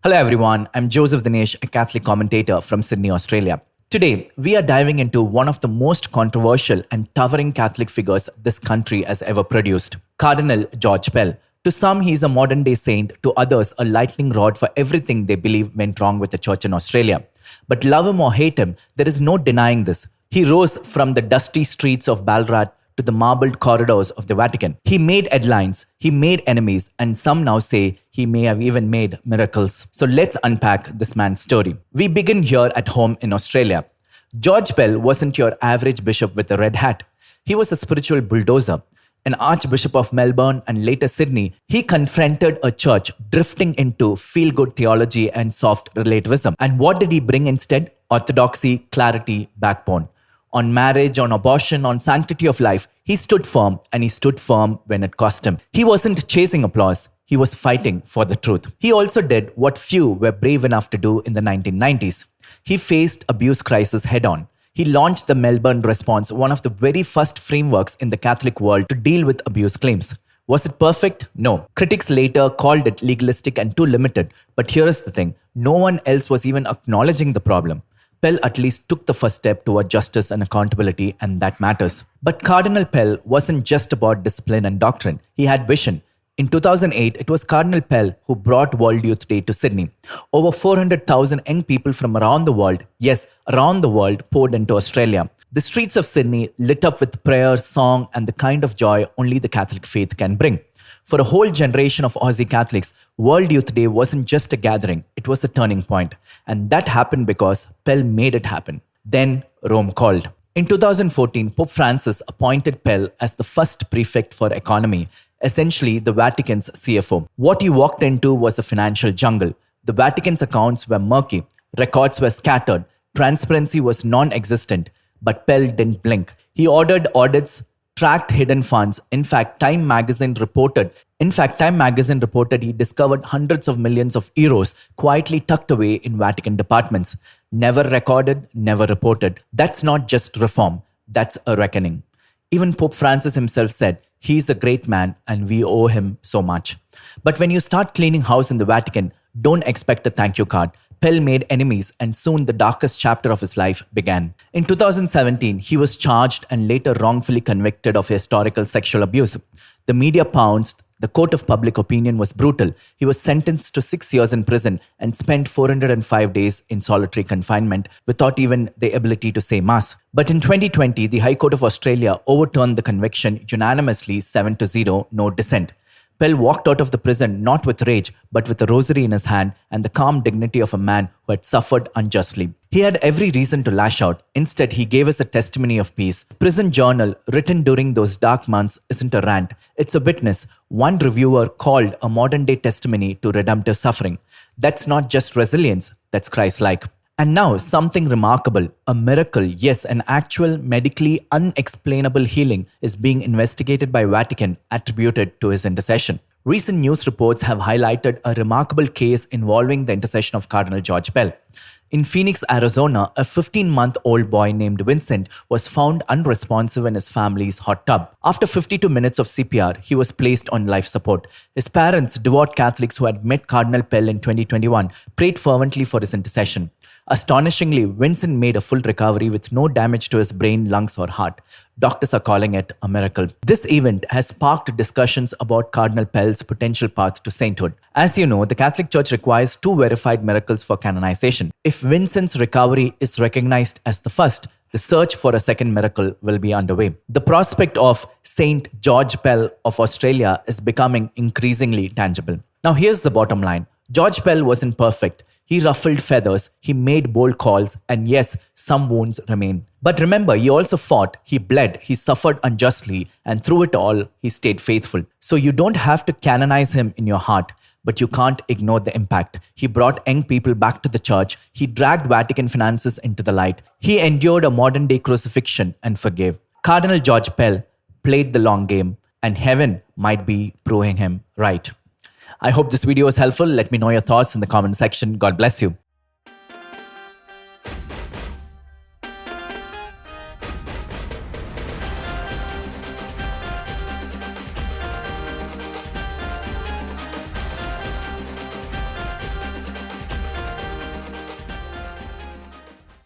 Hello everyone, I'm Joseph Dinesh, a Catholic commentator from Sydney, Australia. Today, we are diving into one of the most controversial and towering Catholic figures this country has ever produced, Cardinal George Pell. To some, he is a modern-day saint, to others, a lightning rod for everything they believe went wrong with the church in Australia. But love him or hate him, there is no denying this. He rose from the dusty streets of Ballarat to the marbled corridors of the Vatican. He made headlines, he made enemies, and some now say he may have even made miracles. So let's unpack this man's story. We begin here at home in Australia. George Pell wasn't your average bishop with a red hat. He was a spiritual bulldozer. An Archbishop of Melbourne and later Sydney, he confronted a church drifting into feel-good theology and soft relativism. And what did he bring instead? Orthodoxy, clarity, backbone. On marriage, on abortion, on sanctity of life, he stood firm, and he stood firm when it cost him. He wasn't chasing applause, he was fighting for the truth. He also did what few were brave enough to do in the 1990s. He faced abuse crisis head-on. He launched the Melbourne Response, one of the very first frameworks in the Catholic world to deal with abuse claims. Was it perfect? No. Critics later called it legalistic and too limited. But here is the thing, no one else was even acknowledging the problem. Pell at least took the first step toward justice and accountability, and that matters. But Cardinal Pell wasn't just about discipline and doctrine. He had vision. In 2008, it was Cardinal Pell who brought World Youth Day to Sydney. Over 400,000 young people from around the world, yes, around the world, poured into Australia. The streets of Sydney lit up with prayer, song, and the kind of joy only the Catholic faith can bring. For a whole generation of Aussie Catholics, World Youth Day wasn't just a gathering, it was a turning point. And that happened because Pell made it happen. Then Rome called. In 2014, Pope Francis appointed Pell as the first prefect for economy, essentially the Vatican's CFO. What he walked into was a financial jungle. The Vatican's accounts were murky, records were scattered, transparency was non-existent, but Pell didn't blink. He ordered audits, tracked hidden funds. In fact, Time magazine reported he discovered hundreds of millions of euros quietly tucked away in Vatican departments. Never recorded, never reported. That's not just reform, that's a reckoning. Even Pope Francis himself said, he's a great man and we owe him so much. But when you start cleaning house in the Vatican, don't expect a thank you card. Pell made enemies, and soon the darkest chapter of his life began. In 2017, he was charged and later wrongfully convicted of historical sexual abuse. The media pounced. The court of public opinion was brutal. He was sentenced to 6 years in prison and spent 405 days in solitary confinement without even the ability to say Mass. But in 2020, the High Court of Australia overturned the conviction unanimously 7-0, no dissent. Pell walked out of the prison not with rage, but with a rosary in his hand and the calm dignity of a man who had suffered unjustly. He had every reason to lash out. Instead, he gave us a testimony of peace. Prison Journal, written during those dark months, isn't a rant. It's a witness. One reviewer called a modern-day testimony to redemptive suffering. That's not just resilience, that's Christ-like. And now, something remarkable, a miracle, yes, an actual medically unexplainable healing is being investigated by Vatican, attributed to his intercession. Recent news reports have highlighted a remarkable case involving the intercession of Cardinal George Pell. In Phoenix, Arizona, a 15-month-old boy named Vincent was found unresponsive in his family's hot tub. After 52 minutes of CPR, he was placed on life support. His parents, devout Catholics who had met Cardinal Pell in 2021, prayed fervently for his intercession. Astonishingly, Vincent made a full recovery with no damage to his brain, lungs, or heart. Doctors are calling it a miracle. This event has sparked discussions about Cardinal Pell's potential path to sainthood. As you know, the Catholic Church requires 2 verified miracles for canonization. If Vincent's recovery is recognized as the first, the search for a second miracle will be underway. The prospect of Saint George Pell of Australia is becoming increasingly tangible. Now here's the bottom line. George Pell wasn't perfect. He ruffled feathers, he made bold calls, and yes, some wounds remain. But remember, he also fought, he bled, he suffered unjustly, and through it all, he stayed faithful. So you don't have to canonize him in your heart, but you can't ignore the impact. He brought young people back to the church, he dragged Vatican finances into the light, he endured a modern-day crucifixion and forgave. Cardinal George Pell played the long game, and heaven might be proving him right. I hope this video was helpful. Let me know your thoughts in the comment section. God bless you.